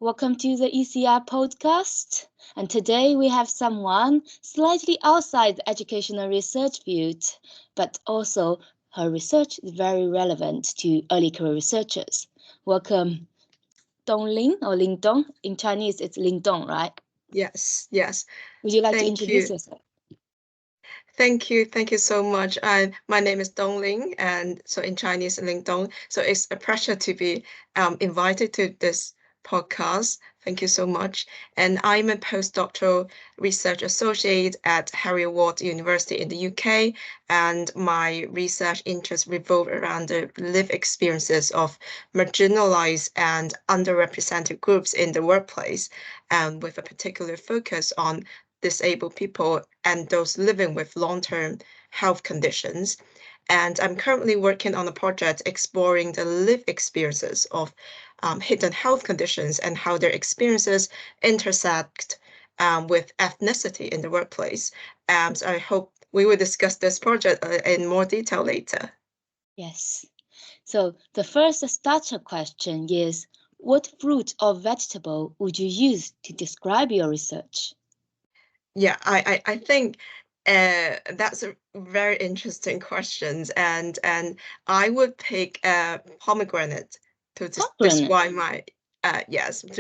welcome to the ECR podcast. And today we have someone slightly outside the educational research field, but also her research is very relevant to early career researchers. Welcome, Dong Lin or Lin Dong. In Chinese, it's Lin Dong, right? Yes. Would you like to Thank introduce you. yourself? Thank you so much. My name is Dong Lin, and so in Chinese, Lin Dong. So it's a pleasure to be invited to this podcast. Thank you so much. And I'm a postdoctoral research associate at Heriot-Watt University in the UK, and my research interests revolve around the lived experiences of marginalized and underrepresented groups in the workplace, and with a particular focus on disabled people and those living with long-term health conditions. And I'm currently working on a project exploring the lived experiences of hidden health conditions and how their experiences intersect with ethnicity in the workplace. So I hope we will discuss this project in more detail later. Yes. So the first starter question is, what fruit or vegetable would you use to describe your research? Yeah, I think that's a very interesting question, and I would pick pomegranate to describe my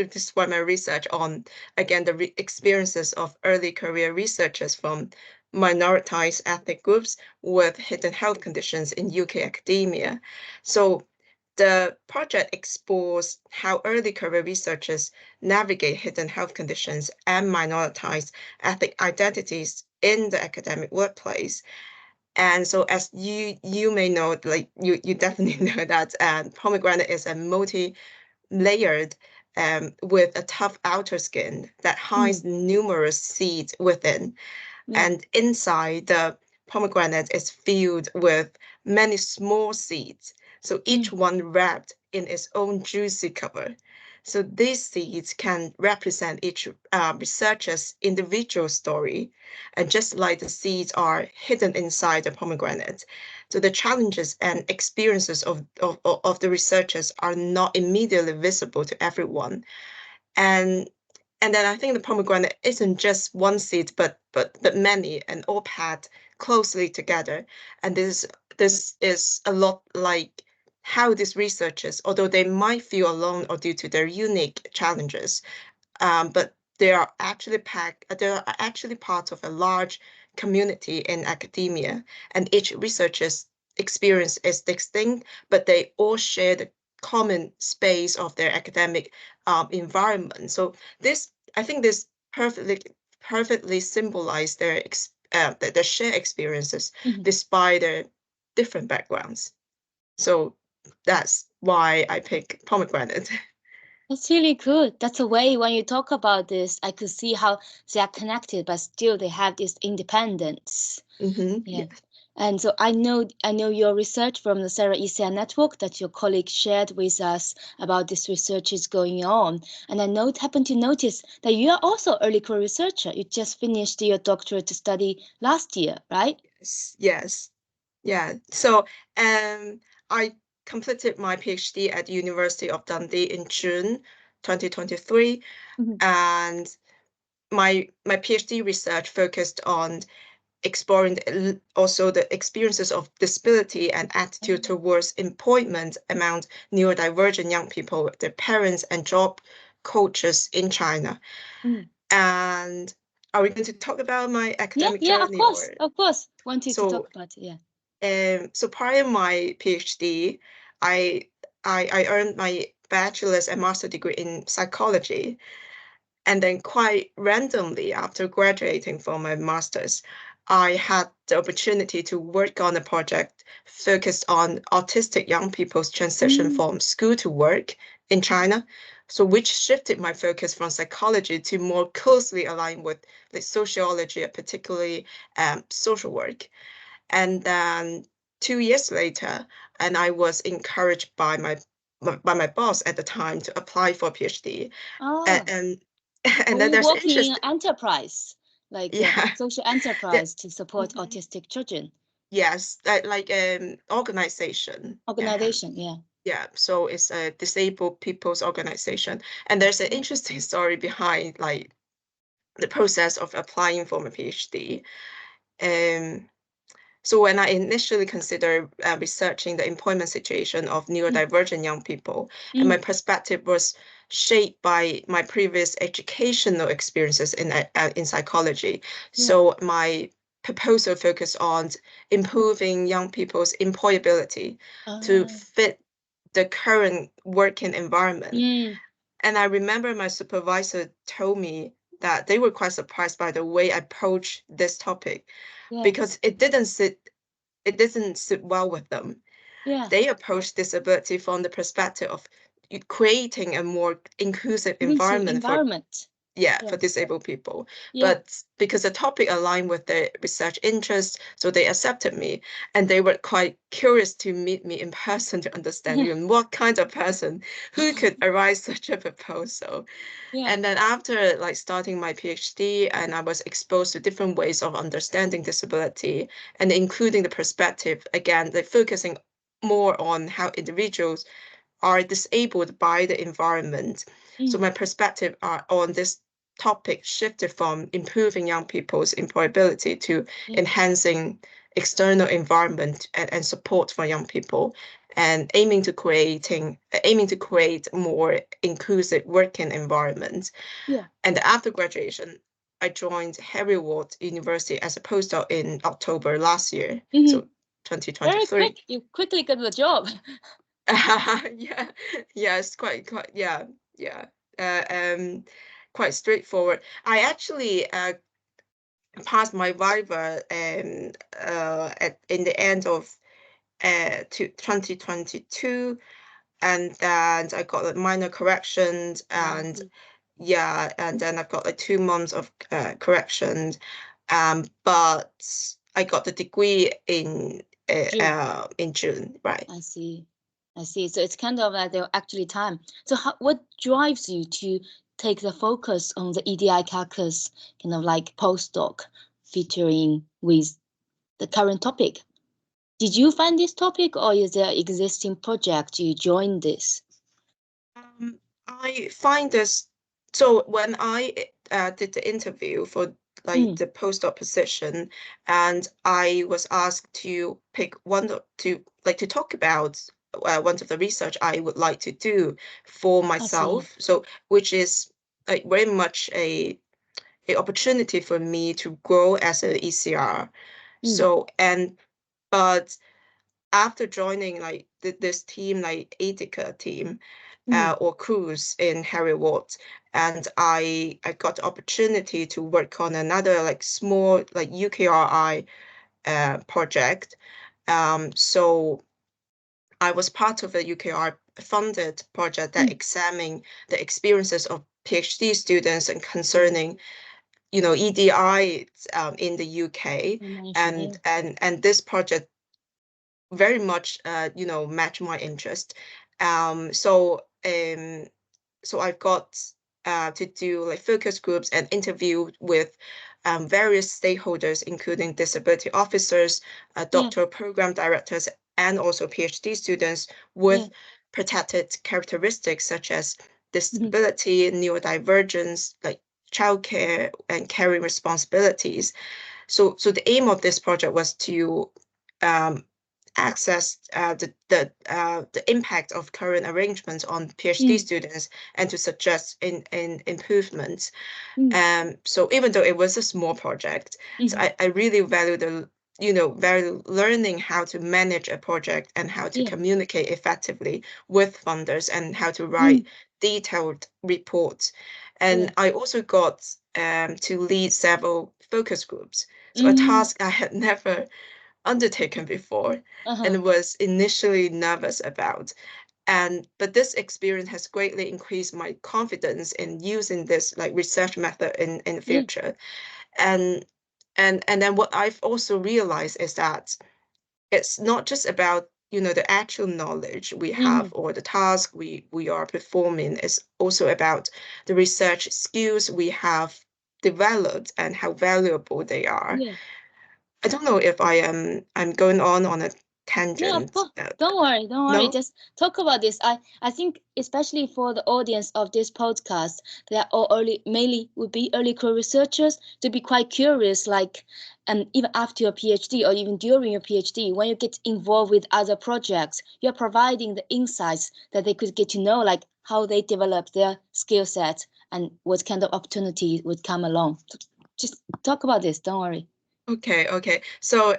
describe my research on, again, the experiences of early career researchers from minoritized ethnic groups with hidden health conditions in UK academia. So the project explores how early career researchers navigate hidden health conditions and minoritized ethnic identities in the academic workplace. And so, as you may know, like you definitely know that pomegranate is a multi-layered with a tough outer skin that hides numerous seeds within. And inside the pomegranate is filled with many small seeds, so each one wrapped in its own juicy cover. So these seeds can represent each researcher's individual story, and just like the seeds are hidden inside the pomegranate. So the challenges and experiences of the researchers are not immediately visible to everyone. And and then I think the pomegranate isn't just one seed, but many, and all packed closely together. And this is a lot like how these researchers, although they might feel alone or due to their unique challenges, but they are actually part of a large community in academia, and each researcher's experience is distinct, but they all share the common space of their academic environment. So I think this perfectly symbolize their shared experiences despite their different backgrounds. So that's why I pick pomegranate. That's really good. That's a way when you talk about this, I could see how they are connected, but still they have this independence. Yeah. And so I know your research from the SERA ECR network that your colleague shared with us about this research is going on. And I happen to notice that you are also early career researcher. You just finished your doctorate study last year, right? Yes. Yeah. So I completed my PhD at the University of Dundee in June 2023. And my PhD research focused on exploring also the experiences of disability and attitude towards employment among neurodivergent young people, their parents and job cultures in China. And are we going to talk about my academic journey? Of course. Wanted to talk about it, yeah. So prior to my PhD, I earned my bachelor's and master's degree in psychology. And then quite randomly, after graduating from my master's, I had the opportunity to work on a project focused on autistic young people's transition from school to work in China. So which shifted my focus from psychology to more closely align with the sociology, particularly social work. And then 2 years later, and I was encouraged by my boss at the time to apply for a PhD. And then there's working in enterprise, like social enterprise to support autistic children. Yes, like organization. Organization, yeah. Yeah, so it's a disabled people's organization. And there's an interesting story behind like the process of applying for my PhD. So when I initially considered researching the employment situation of neurodivergent young people, and my perspective was shaped by my previous educational experiences in psychology. So my proposal focused on improving young people's employability to fit the current working environment. And I remember my supervisor told me that they were quite surprised by the way I approached this topic because it didn't sit well with them. They approach disability from the perspective of creating a more inclusive environment for disabled people. But because the topic aligned with their research interests, so they accepted me, and they were quite curious to meet me in person to understand even what kind of person who could arise such a proposal. And then after like starting my PhD, and I was exposed to different ways of understanding disability and including the perspective, again, like focusing more on how individuals are disabled by the environment. So my perspective on this topic shifted from improving young people's employability to enhancing external environment and support for young people, and aiming to create more inclusive working environments. And after graduation, I joined Heriot-Watt University as a postdoc in October last year, so 2023. Very quick. You quickly got the job. It's quite quite straightforward. I actually passed my viva in the end of 2022, and then I got like minor corrections, and and then I've got like 2 months of corrections, but I got the degree in June, right? I see. So it's kind of like they're actually time. So what drives you to take the focus on the EDI caucus kind of like postdoc featuring with the current topic? Did you find this topic, or is there existing project you joined this? I find this, so when I did the interview for like the postdoc position, and I was asked to pick to talk about one of the research I would like to do for myself. So which is like very much a opportunity for me to grow as an ECR. So but after joining like this team, like Etica team, or cruise in Heriot-Watt, and I got the opportunity to work on another like small like UKRI project. So I was part of a UKR funded project that examining the experiences of PhD students and concerning EDI in the UK, and this project very much match my interest. So I've got to do like focus groups and interview with various stakeholders, including disability officers, doctoral program directors, and also PhD students with protected characteristics such as disability, neurodivergence, like childcare and caring responsibilities. So the aim of this project was to access the impact of current arrangements on PhD students and to suggest in improvements. So even though it was a small project, so I really value value learning how to manage a project and how to communicate effectively with funders and how to write detailed reports. And I also got to lead several focus groups. So a task I had never undertaken before and was initially nervous about. But this experience has greatly increased my confidence in using this like research method in the future. And then what I've also realized is that it's not just about the actual knowledge we have or the task we are performing. It's also about the research skills we have developed and how valuable they are. I don't know if I'm going on a tangent. Yeah, don't worry. No? Just talk about this. I think especially for the audience of this podcast, they are all mainly would be early career researchers to be quite curious, like, even after your PhD or even during your PhD, when you get involved with other projects, you're providing the insights that they could get to know, like how they develop their skill set and what kind of opportunities would come along. So just talk about this. Don't worry. Okay. So,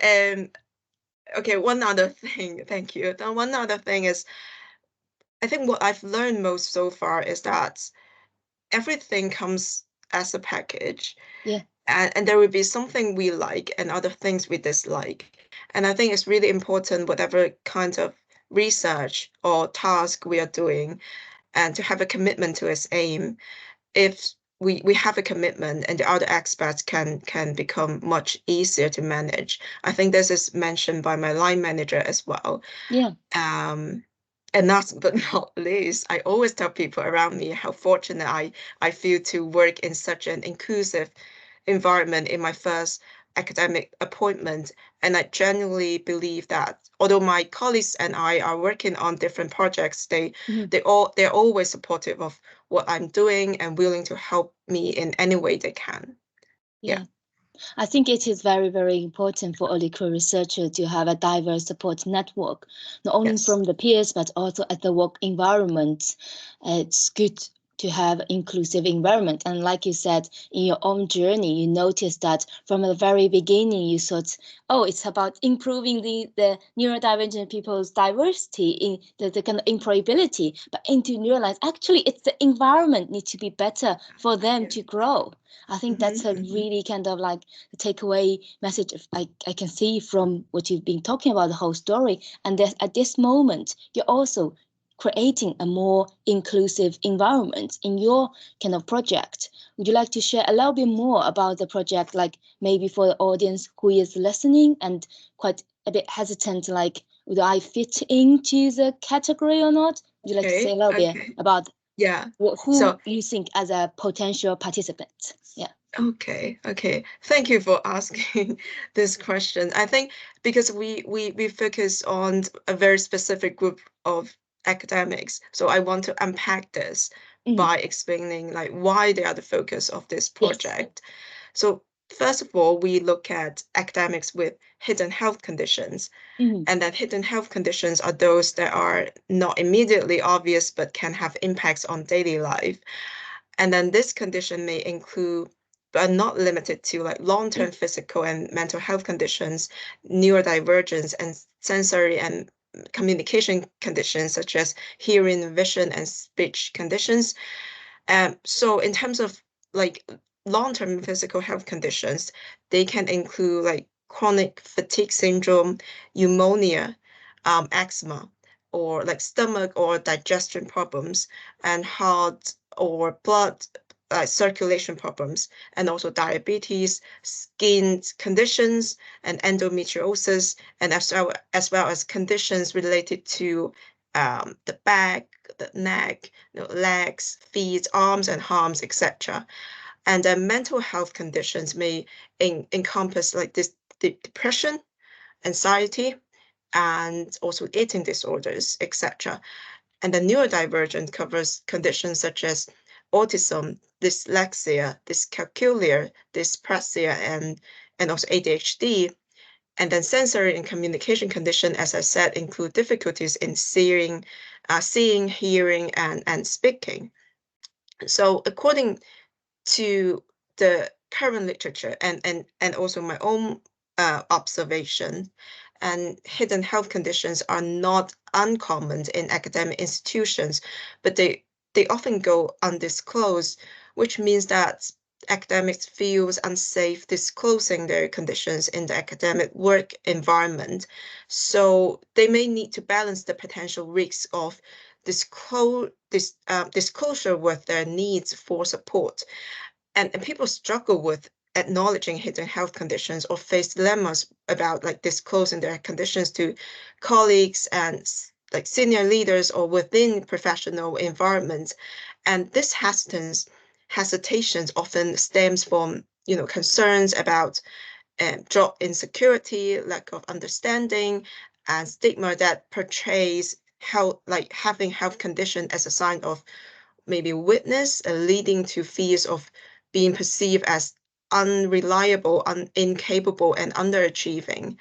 okay, one other thing, thank you. One other thing is, I think what I've learned most so far is that everything comes as a package. Yeah. And there will be something we like and other things we dislike. And I think it's really important, whatever kind of research or task we are doing, and to have a commitment to its aim. If we have a commitment, and the other aspects can become much easier to manage. I think this is mentioned by my line manager as well. Yeah. And last but not least, I always tell people around me how fortunate I feel to work in such an inclusive environment in my first academic appointment. And I genuinely believe that although my colleagues and I are working on different projects, they're always supportive of what I'm doing and willing to help me in any way they can. Yeah. I think it is very, very important for early career researchers to have a diverse support network, not only from the peers, but also at the work environment. It's good to have inclusive environment. And like you said, in your own journey, you noticed that from the very beginning, you thought, oh, it's about improving the neurodivergent people's diversity in the kind of employability, but into realize actually it's the environment needs to be better for them to grow. I think that's a really kind of like the takeaway message I can see from what you've been talking about, the whole story. And that at this moment, you're also creating a more inclusive environment in your kind of project. Would you like to share a little bit more about the project, like maybe for the audience who is listening and quite a bit hesitant, like, would I fit into the category or not? Would you like to say a little bit about who you think as a potential participant? Yeah. Okay. Thank you for asking this question. I think because we focus on a very specific group of academics, so I want to unpack this by explaining like why they are the focus of this project. Yes. So first of all, we look at academics with hidden health conditions. And that hidden health conditions are those that are not immediately obvious but can have impacts on daily life. And then this condition may include, but not limited to, like long-term physical and mental health conditions, neurodivergence, and sensory and communication conditions such as hearing, vision, and speech conditions. So in terms of like long-term physical health conditions, they can include like chronic fatigue syndrome, pneumonia, eczema, or like stomach or digestion problems, and heart or blood circulation problems, and also diabetes, skin conditions, and endometriosis, and as well as conditions related to the back, the neck, legs, feet, arms, and arms, etc. And mental health conditions may encompass like this depression, anxiety, and also eating disorders, etc. And the neurodivergent covers conditions such as autism, dyslexia, dyscalculia, dyspraxia, and also ADHD. And then sensory and communication condition, as I said, include difficulties in seeing, hearing, and speaking. So according to the current literature and also my own observation, and hidden health conditions are not uncommon in academic institutions, but they often go undisclosed, which means that academics feel unsafe disclosing their conditions in the academic work environment. So they may need to balance the potential risks of disclosure with their needs for support. And people struggle with acknowledging hidden health conditions or face dilemmas about like disclosing their conditions to colleagues and like senior leaders or within professional environments. And this hesitations often stems from concerns about job insecurity, lack of understanding, and stigma that portrays health, like having health condition as a sign of maybe weakness, leading to fears of being perceived as unreliable, incapable, and underachieving.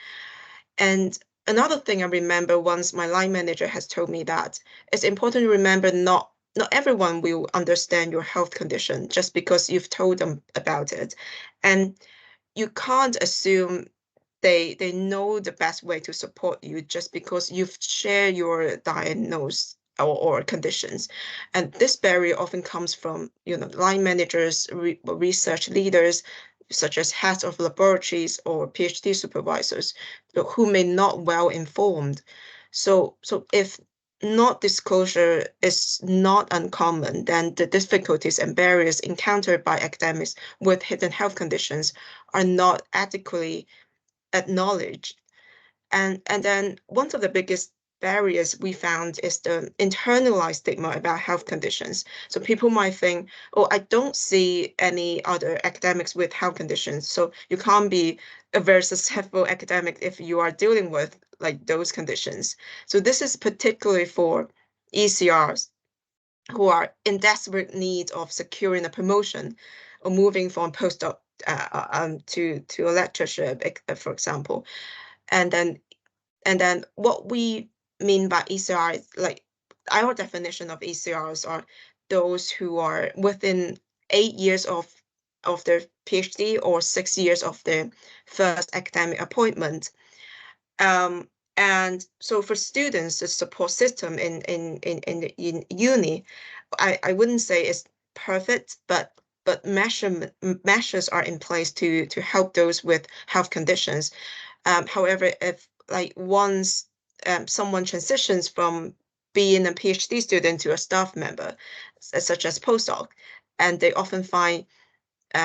And another thing I remember once my line manager has told me that it's important to remember not everyone will understand your health condition just because you've told them about it. And you can't assume they know the best way to support you just because you've shared your diagnosis or conditions. And this barrier often comes from, line managers, research leaders, such as heads of laboratories or PhD supervisors, who may not well informed. So if not disclosure is not uncommon, then the difficulties and barriers encountered by academics with hidden health conditions are not adequately acknowledged. And then one of the biggest barriers we found is the internalized stigma about health conditions. So people might think, oh, I don't see any other academics with health conditions. So you can't be a very successful academic if you are dealing with like those conditions. So this is particularly for ECRs who are in desperate need of securing a promotion or moving from postdoc to a lectureship, for example. And then what we mean by ECR is like our definition of ECRs are those who are within 8 years of their PhD or 6 years of their first academic appointment. And so for students, the support system in uni, I wouldn't say it's perfect, but measures are in place to help those with health conditions. However, if like once someone transitions from being a PhD student to a staff member, such as postdoc, and they often find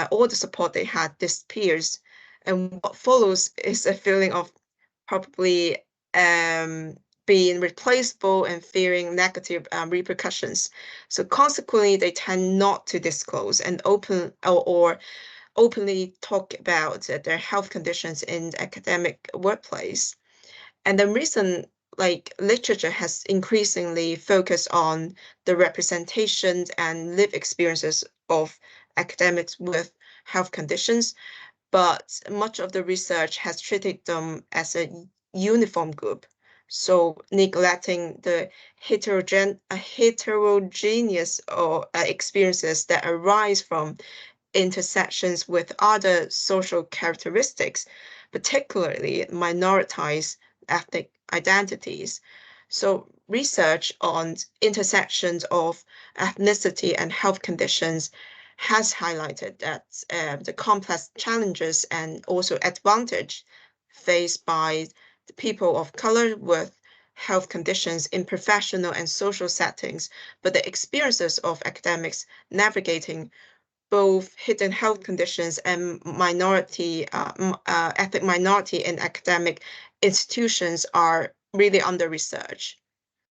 all the support they had disappears, and what follows is a feeling of probably being replaceable and fearing negative repercussions. So consequently, they tend not to disclose and openly talk about their health conditions in the academic workplace. And the recent literature has increasingly focused on the representations and lived experiences of academics with health conditions, but much of the research has treated them as a uniform group, so neglecting the heterogeneous experiences that arise from intersections with other social characteristics, particularly minoritized ethnic identities. So research on intersections of ethnicity and health conditions has highlighted that the complex challenges and also advantage faced by the people of color with health conditions in professional and social settings, but the experiences of academics navigating both hidden health conditions and ethnic minority in academic institutions are really under research.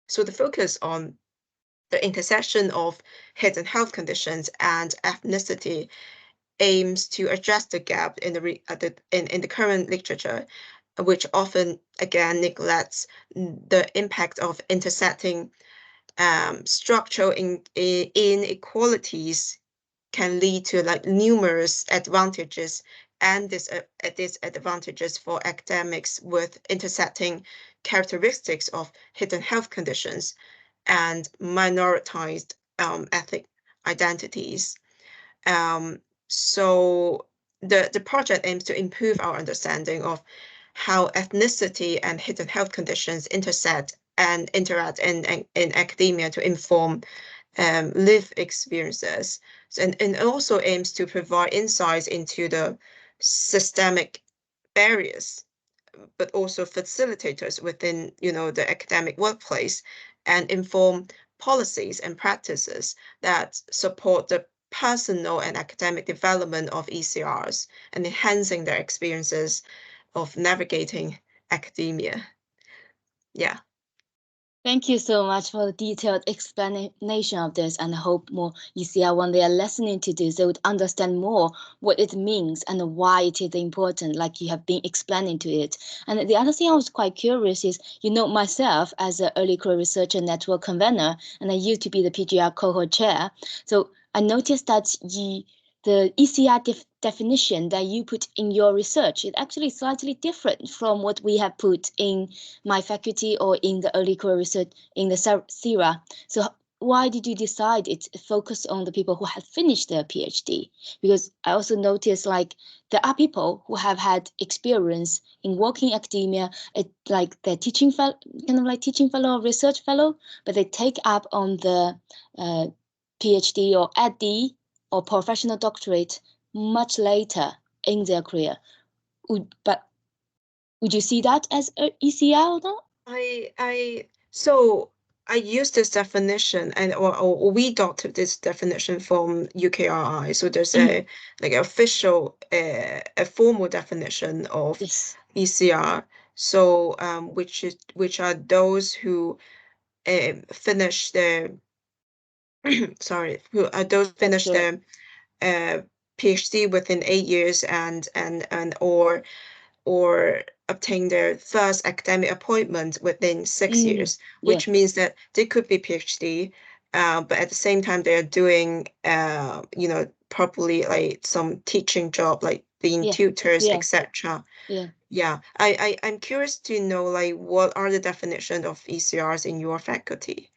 So the focus on the intersection of hidden health conditions and ethnicity aims to address the gap in the current literature, which often again neglects the impact of intersecting structural inequalities can lead to numerous advantages and disadvantages for academics with intersecting characteristics of hidden health conditions and minoritized ethnic identities. So the project aims to improve our understanding of how ethnicity and hidden health conditions intersect and interact in academia to inform lived experiences. And it also aims to provide insights into the systemic barriers, but also facilitators within, the academic workplace and inform policies and practices that support the personal and academic development of ECRs and enhancing their experiences of navigating academia. Yeah. Thank you so much for the detailed explanation of this, and I hope more ECR, when they are listening to this, they would understand more what it means and why it is important, like you have been explaining to it. And the other thing I was quite curious is, myself as an early career researcher network convener, and I used to be the PGR cohort chair. So I noticed that the ECR definition that you put in your research is actually slightly different from what we have put in my faculty or in the early career research in the SERA. So why did you decide it focus on the people who have finished their PhD? Because I also noticed there are people who have had experience in working academia, like they're teaching fellow, teaching fellow or research fellow, but they take up on the PhD or AD or professional doctorate much later in their career. Would you see that as ECR or not? So I use this definition, and or we adopted this definition from UKRI. So there's a official a formal definition of ECR. So which are those who finish their who are those finish their PhD within 8 years and or obtain their first academic appointment within 6 years, which means that they could be PhD, but at the same time they're doing probably like some teaching job, like being tutors, etc. I'm curious to know what are the definitions of ECRs in your faculty?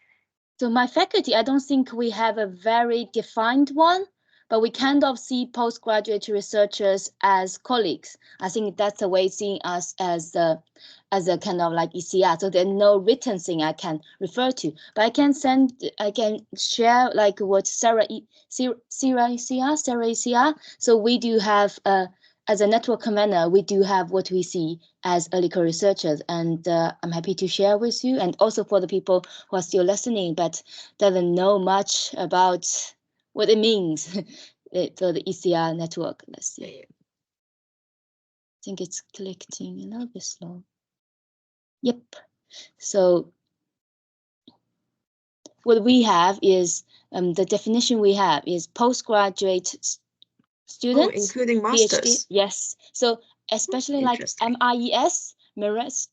So my faculty, I don't think we have a very defined one, but we kind of see postgraduate researchers as colleagues. I think that's the way seeing us as a kind of like ECR. So there's no written thing I can refer to, but I can share like what SERA ECR. So we do have as a network convener, we do have what we see as early career researchers, and I'm happy to share with you, and also for the people who are still listening but doesn't know much about what it means for the ECR network. Let's see. I think it's collecting a little bit slow. Yep. So what we have is the definition we have is postgraduate students, including masters. PhD. Yes. So especially like MIES,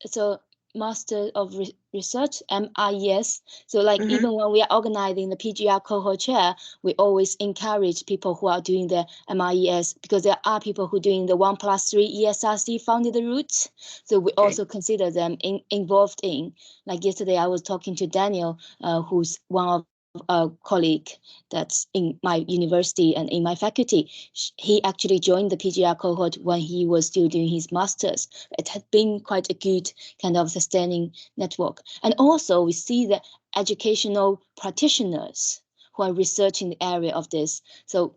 so Master of Research, MIES. So even when we are organizing the PGR cohort chair, we always encourage people who are doing the MIES, because there are people who are doing the 1+3 ESRC founded route. So we also consider them involved in. Like yesterday, I was talking to Daniel, who's one of a colleague that's in my university and in my faculty. He actually joined the PGR cohort when he was still doing his master's. It had been quite a good kind of sustaining network. And also we see the educational practitioners who are researching the area of this. So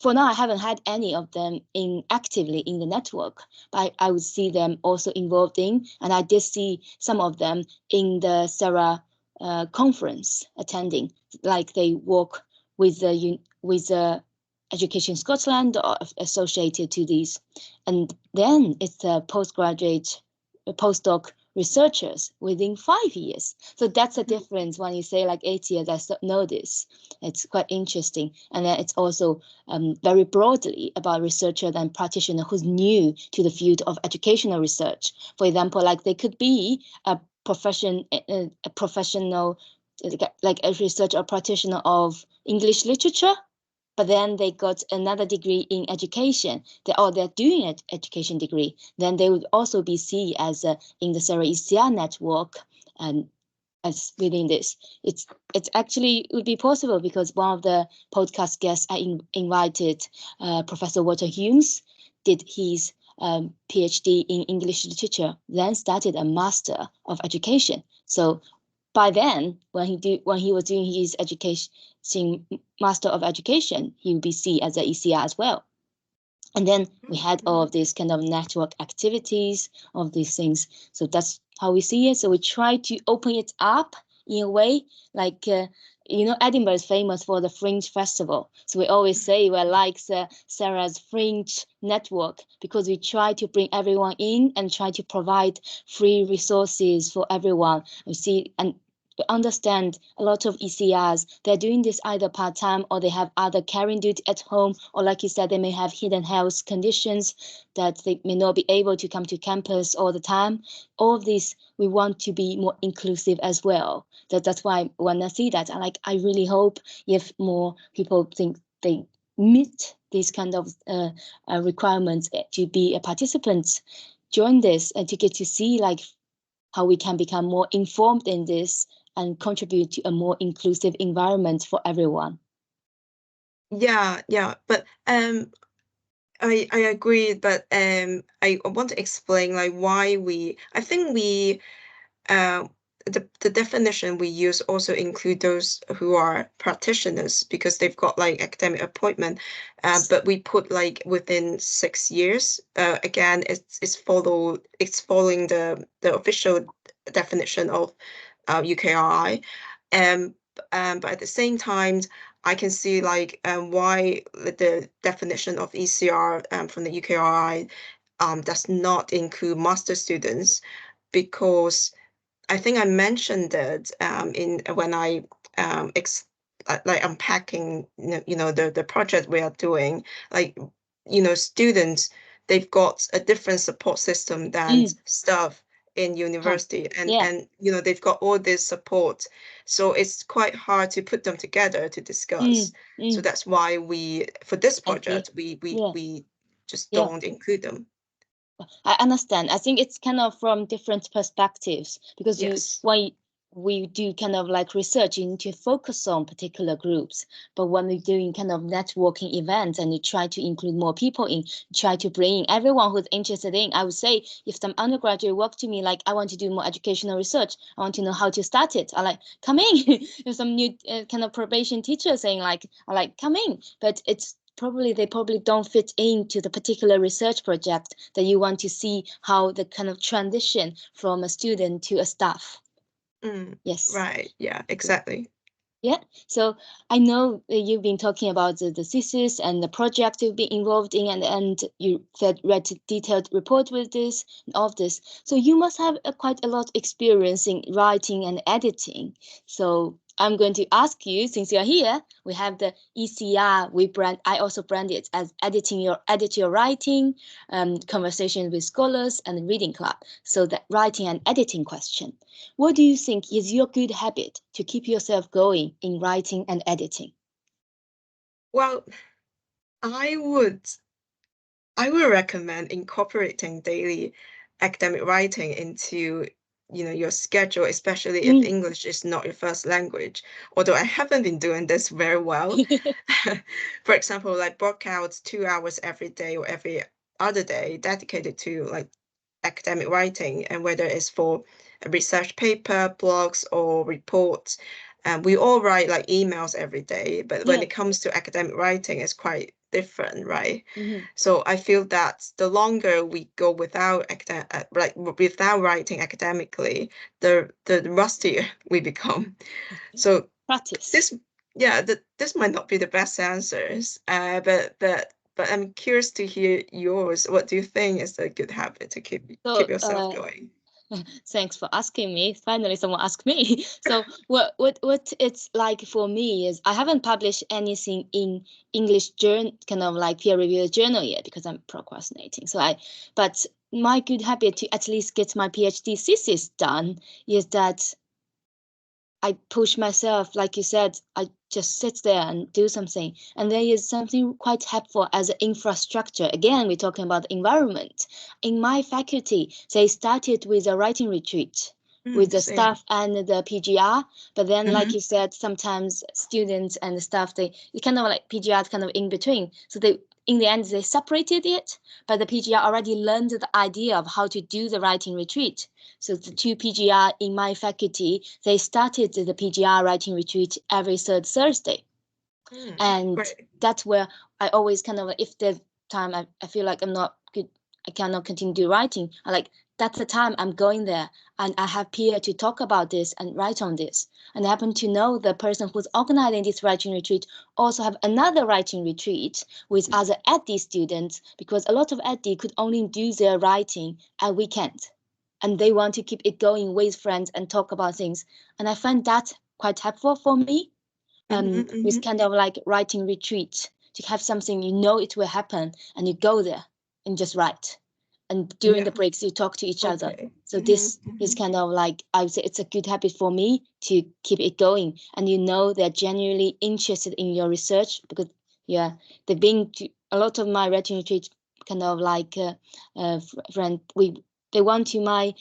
for now, I haven't had any of them actively in the network, but I would see them also involved in, and I did see some of them in the SERA conference attending, like they work with the Education Scotland or associated to these. And then it's the postdoc researchers within 5 years. So that's the difference when you say like 8 years, I know this. It's quite interesting. And then it's also very broadly about researcher and practitioner who's new to the field of educational research. For example, like they could be a professional, like a researcher or practitioner of English literature, but then they got another degree in education. They're doing an education degree. Then they would also be seen as in the SERA ECR network, and as within this. It's actually it would be possible because one of the podcast guests I invited, Professor Walter Humes, did his PhD in English literature, then started a Master of Education. So by then, when he was doing his Master of Education, he would be seen as an ECR as well. And then we had all of these kind of network activities, of these things. So that's how we see it. So we try to open it up in a way, like, Edinburgh is famous for the Fringe Festival. So we always say we're like SERA's Fringe network, because we try to bring everyone in and try to provide free resources for everyone. We see, and We understand a lot of ECRs, they're doing this either part-time or they have other caring duty at home, or like you said, they may have hidden health conditions that they may not be able to come to campus all the time. All of this, we want to be more inclusive as well. That's why when I see that, I really hope if more people think they meet these kind of requirements to be a participant, join this and to get to see like how we can become more informed in this and contribute to a more inclusive environment for everyone. Yeah, but I agree, but I want to explain like why I think the definition we use also include those who are practitioners because they've got like academic appointment, but we put like within 6 years. Again, it's following the official definition of UKRI, but at the same time, I can see like why the definition of ECR from the UKRI does not include master students, because I think I mentioned it in when I like unpacking the project we are doing. Like students, they've got a different support system than staff in university, and they've got all this support, so it's quite hard to put them together to discuss. So that's why for this project we just don't include them. I understand. I think it's kind of from different perspectives, because why we do kind of like research into focus on particular groups, but when we're doing kind of networking events and you try to include more people in, try to bring in everyone who's interested in, I would say if some undergraduate work to me like I want to do more educational research, I want to know how to start it, I like come in. If some new kind of probation teacher saying like I like come in, but they probably don't fit into the particular research project that you want to see how the kind of transition from a student to a staff. Yes. Right. Yeah, exactly. Yeah. So I know you've been talking about the thesis and the project you've been involved in, and you read a detailed report with this and all of this. So you must have quite a lot of experience in writing and editing. So I'm going to ask you, since you're here, we have the ECR. I also brand it as edit your writing, conversations with scholars, and reading club. So the writing and editing question. What do you think is your good habit to keep yourself going in writing and editing? Well, I would recommend incorporating daily academic writing into your schedule, especially if English is not your first language. Although I haven't been doing this very well. For example, like block out 2 hours every day or every other day dedicated to like academic writing, and whether it's for a research paper, blogs, or reports. We all write like emails every day, but when it comes to academic writing, it's quite different, right? So I feel that the longer we go without writing academically, the rustier we become. So practice. This might not be the best answers, but I'm curious to hear yours. What do you think is a good habit to keep yourself going? Thanks for asking me. Finally, someone asked me. So what it's like for me is I haven't published anything in English journal, kind of like peer-reviewed journal yet, because I'm procrastinating. But my good habit to at least get my PhD thesis done is that I push myself, like you said, I just sit there and do something. And there is something quite helpful as an infrastructure. Again, we're talking about the environment. In my faculty, they started with a writing retreat with the staff and the PGR. But then, like you said, sometimes students and the staff, they kind of like PGR kind of in between. So in the end, they separated it, but the PGR already learned the idea of how to do the writing retreat. So the two PGR in my faculty, they started the PGR writing retreat every third Thursday. And great. That's where I always kind of, if there's time I feel like I'm not good, I cannot continue writing, that's the time I'm going there, and I have peer to talk about this and write on this. And I happen to know the person who's organizing this writing retreat also have another writing retreat with other EdD students, because a lot of EdD could only do their writing at weekend. and they want to keep it going with friends and talk about things. And I find that quite helpful for me. With kind of like writing retreat, to have something it will happen, and you go there and just write. And during the breaks, you talk to each other. So this is kind of like, I would say it's a good habit for me to keep it going. And they're genuinely interested in your research, because they've been to a lot of my writing retreats, kind of like friend. They went to my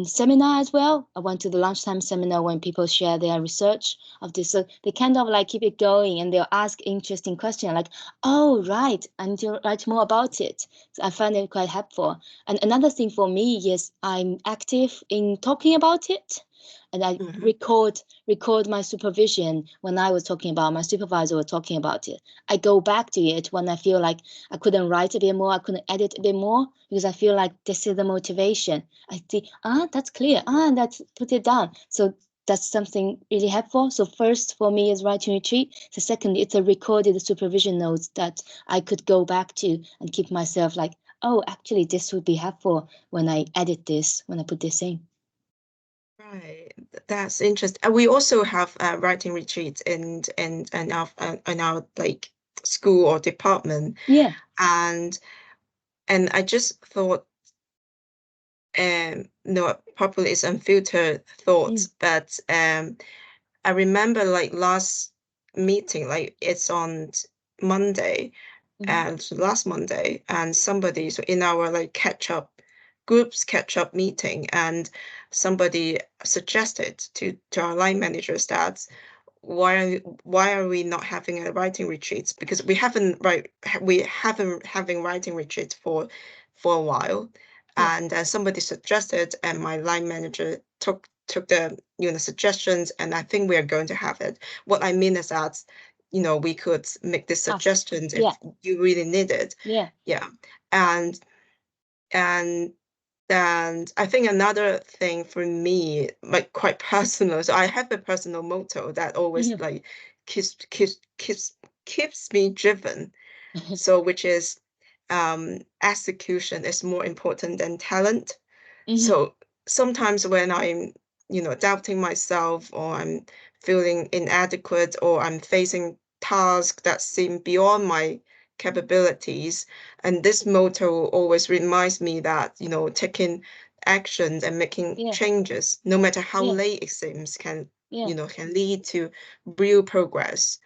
seminar as well. I went to the lunchtime seminar when people share their research of this. So they kind of like keep it going, and they'll ask interesting questions like, oh, right, I need to write more about it. So I find it quite helpful. And another thing for me is I'm active in talking about it. And I record my supervision when I was talking about, my supervisor was talking about it. I go back to it when I feel like I couldn't write a bit more, I couldn't edit a bit more, because I feel like this is the motivation. I see, that's clear, that's put it down. So that's something really helpful. So first for me is writing retreat. So second, it's a recorded supervision notes that I could go back to and keep myself like, oh, actually this would be helpful when I edit this, when I put this in. Right, that's interesting. We also have writing retreats in our like school or department. Yeah. And I just thought, probably it's unfiltered thoughts, but I remember like last meeting, like it's on Monday, and last Monday, and somebody, so in our like group's catch-up meeting, and somebody suggested to our line managers that why are we not having a writing retreats, because we haven't having writing retreats for a while. And somebody suggested, and my line manager took the suggestions, and I think we are going to have it. What I mean is that we could make the suggestions if you really need it. And I think another thing for me, like quite personal, so I have a personal motto that always like keeps me driven. So which is execution is more important than talent. So sometimes when I'm doubting myself, or I'm feeling inadequate, or I'm facing tasks that seem beyond my capabilities, and this motto always reminds me that taking actions and making changes, no matter how late it seems, can lead to real progress.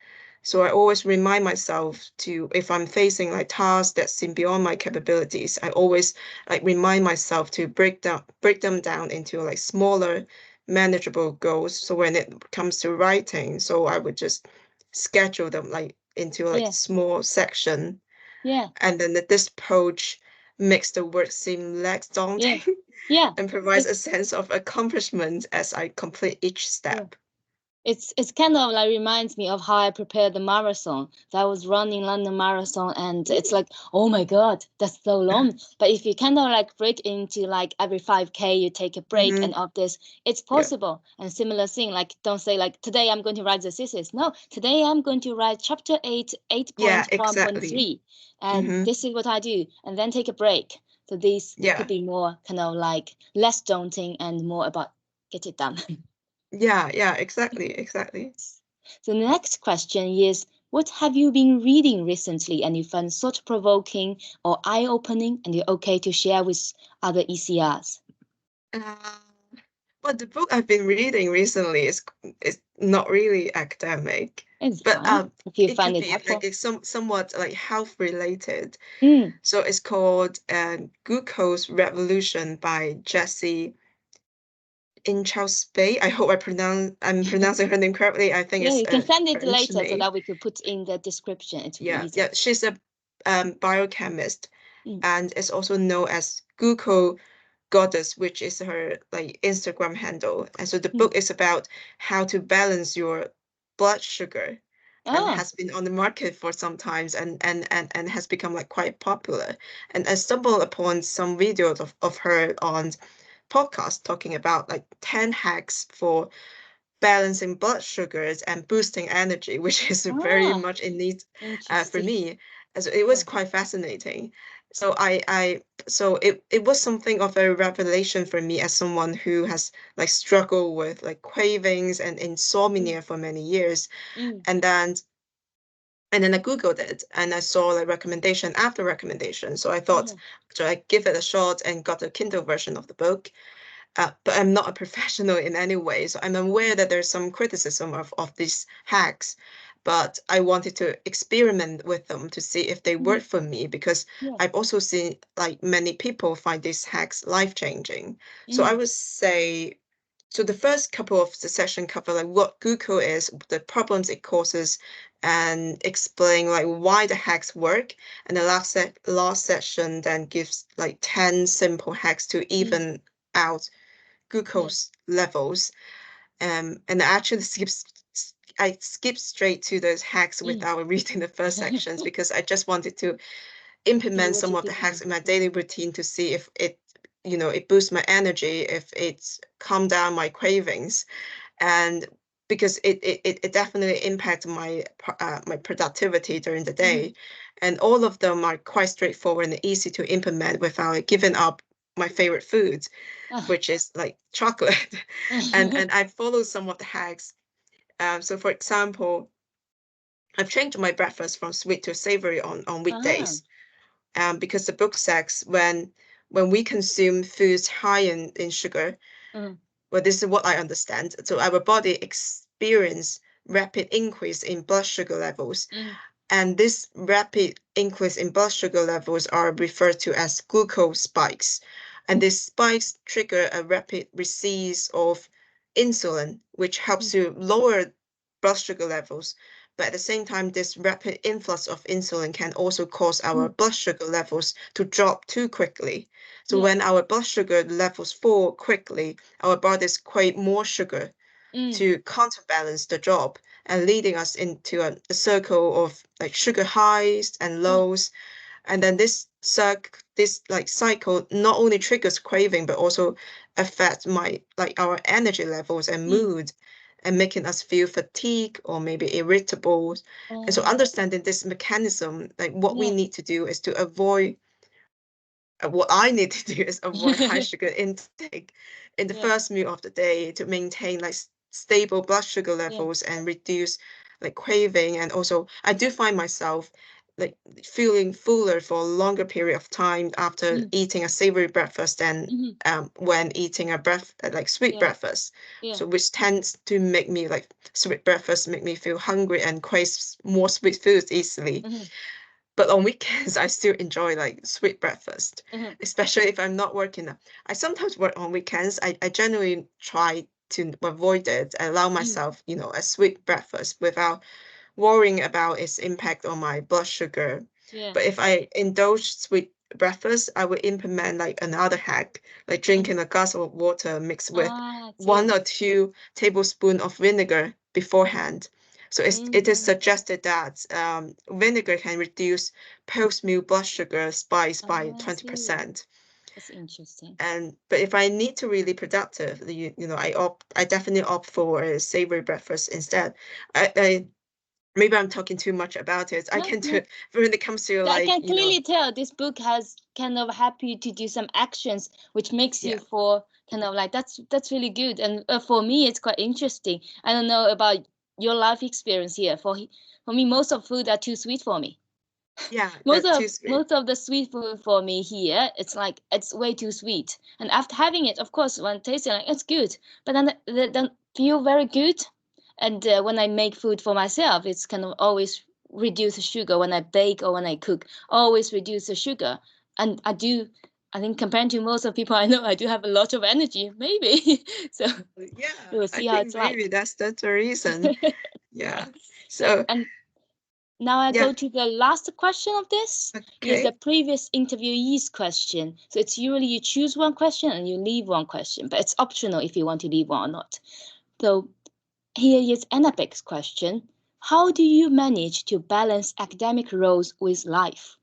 So I always remind myself to, if I'm facing like tasks that seem beyond my capabilities, I always like remind myself to break them down into like smaller, manageable goals. So when it comes to writing, so I would just schedule them like into like small section. And then this approach makes the work seem less daunting and provides a sense of accomplishment as I complete each step. It's kind of like reminds me of how I prepared the marathon. So I was running London Marathon, and it's like, oh my God, that's so long. But if you kind of like break into like every 5K, you take a break and of this, it's possible. And similar thing, like don't say like, today I'm going to write the thesis. No, today I'm going to write chapter 8, 8.1.3. And this is what I do. And then take a break. So these could be more kind of like less daunting and more about get it done. Yeah, exactly. So the next question is, what have you been reading recently and you find thought-provoking or eye-opening, and you're okay to share with other ECRs? Well, the book I've been reading recently is not really academic, but if you find it helpful, like it's somewhat like health related. So it's called Glucose Revolution by Jessie Inchauspé. I hope I'm pronouncing her name correctly. I think it's you can send it later so that we could put in the description. It's easy. She's a biochemist, and is also known as Glucose Goddess, which is her like Instagram handle. And so the book is about how to balance your blood sugar, and has been on the market for some times, and has become like quite popular. And I stumbled upon some videos of her on podcast talking about like 10 hacks for balancing blood sugars and boosting energy, which is very much in need for me. So it was quite fascinating. So so it was something of a revelation for me as someone who has like struggled with like cravings and insomnia for many years. And then I Googled it and I saw like recommendation after recommendation. So I thought, so I give it a shot and got a Kindle version of the book. But I'm not a professional in any way. So I'm aware that there's some criticism of these hacks, but I wanted to experiment with them to see if they work for me, because I've also seen like many people find these hacks life-changing. So I would say, so the first couple of the session cover like what Google is, the problems it causes, and explain like why the hacks work. And the last session then gives like 10 simple hacks to even out glucose levels. And I skipped straight to those hacks without reading the first sections because I just wanted to implement some of the hacks in my daily routine to see if it, it boosts my energy, if it's calm down my cravings. And because it definitely impacts my my productivity during the day. And all of them are quite straightforward and easy to implement without giving up my favorite foods, which is like chocolate. And I follow some of the hacks. So for example, I've changed my breakfast from sweet to savory on weekdays. Because the book says when we consume foods high in sugar, well, this is what I understand. So our body experience rapid increase in blood sugar levels. And this rapid increase in blood sugar levels are referred to as glucose spikes. And these spikes trigger a rapid release of insulin, which helps you lower blood sugar levels. But at the same time, this rapid influx of insulin can also cause our blood sugar levels to drop too quickly. So when our blood sugar levels fall quickly, our bodies crave more sugar to counterbalance the drop, and leading us into a circle of like sugar highs and lows. And then this like cycle not only triggers craving but also affects our energy levels and mood, and making us feel fatigue or maybe irritable. And so understanding this mechanism, like what we need to do is to avoid what I need to do is avoid high sugar intake in the first meal of the day to maintain like stable blood sugar levels and reduce like craving. And also I do find myself like feeling fuller for a longer period of time after eating a savory breakfast than when eating a like sweet breakfast. So which tends to make me like sweet breakfast make me feel hungry and crave more sweet foods easily. But on weekends, I still enjoy like sweet breakfast, especially if I'm not working. I sometimes work on weekends. I generally try to avoid it and allow myself, a sweet breakfast without worrying about its impact on my blood sugar. But if I indulge sweet breakfast, I would implement like another hack, like drinking a glass of water mixed with 1 or 2 tablespoons of vinegar beforehand. So it is suggested that vinegar can reduce post-meal blood sugar spikes by 20%. That's interesting. But if I need to really productive, I definitely opt for a savory breakfast instead. Maybe I'm talking too much about it. I can do it when it comes to like, I can clearly tell this book has kind of helped you to do some actions which makes you for kind of like that's really good. And for me it's quite interesting. I don't know about your life experience here. For me, most of food are too sweet for me. Yeah, too sweet. Most of the sweet food for me here, it's like it's way too sweet. And after having it, of course, when tasting like it's good, but then they don't feel very good. And when I make food for myself, it's kind of always reduce the sugar when I bake or when I cook. Always reduce the sugar, and I think compared to most of people I know, I do have a lot of energy, maybe. So we'll see how it's maybe like. that's the reason. So and now I go to the last question of this. Is the previous interviewee's question. So it's usually you choose one question and you leave one question, but it's optional if you want to leave one or not. So here is Annabek's question. How do you manage to balance academic roles with life?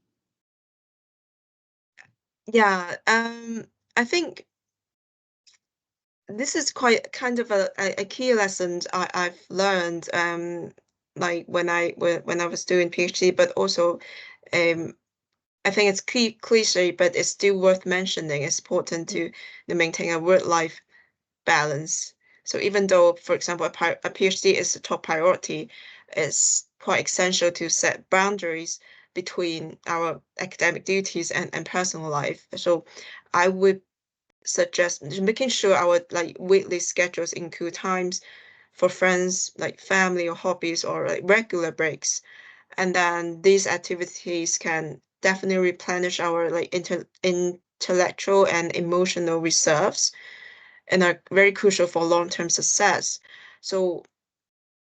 Yeah, I think this is quite kind of a key lesson I've learned like when I was doing PhD, but also I think it's cliche, but it's still worth mentioning. It's important to maintain a work-life balance. So even though, for example, a PhD is the top priority, it's quite essential to set boundaries between our academic duties and personal life. So I would suggest making sure our like weekly schedules include times for friends, like family or hobbies, or like regular breaks. And then these activities can definitely replenish our like intellectual and emotional reserves and are very crucial for long-term success. So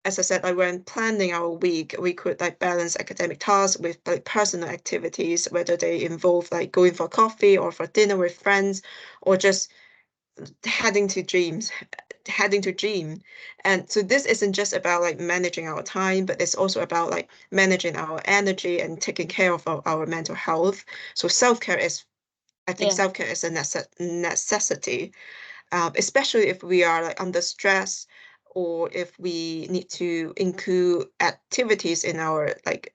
as I said, like when planning our week, we could like balance academic tasks with like personal activities, whether they involve like going for coffee or for dinner with friends, or just heading to gym. And so this isn't just about like managing our time, but it's also about like managing our energy and taking care of our mental health. So self-care is, I think self-care is a necessity, especially if we are like under stress, or if we need to include activities in our like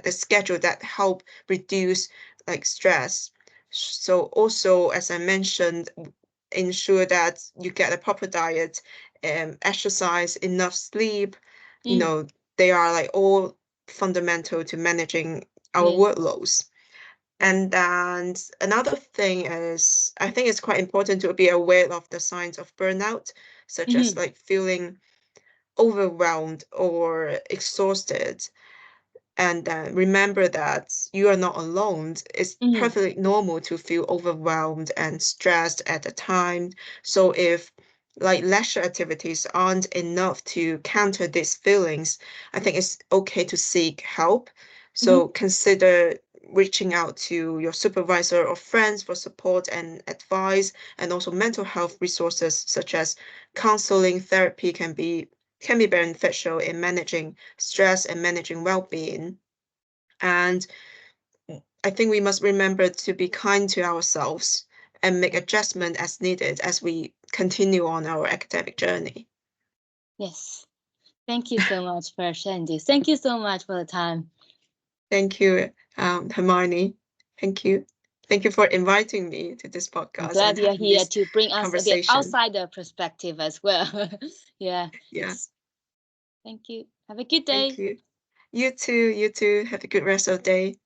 the schedule that help reduce like stress. So also, as I mentioned, ensure that you get a proper diet, exercise, enough sleep. You know, they are like all fundamental to managing our workloads. And then another thing is, I think it's quite important to be aware of the signs of burnout, such as like feeling overwhelmed or exhausted. And remember that you are not alone. It's perfectly normal to feel overwhelmed and stressed at the time. So if like leisure activities aren't enough to counter these feelings, I think it's okay to seek help. So consider reaching out to your supervisor or friends for support and advice, and also mental health resources such as counseling, therapy can be beneficial in managing stress and managing well-being. And I think we must remember to be kind to ourselves and make adjustment as needed as we continue on our academic journey. Yes. Thank you so much for sharing this. Thank you so much for the time. Thank you, Hermione. Thank you. Thank you for inviting me to this podcast. I'm glad you're here to bring us a bit outsider perspective as well. Yeah. Yes. Thank you. Have a good day. Thank you. You too. You too. Have a good rest of the day.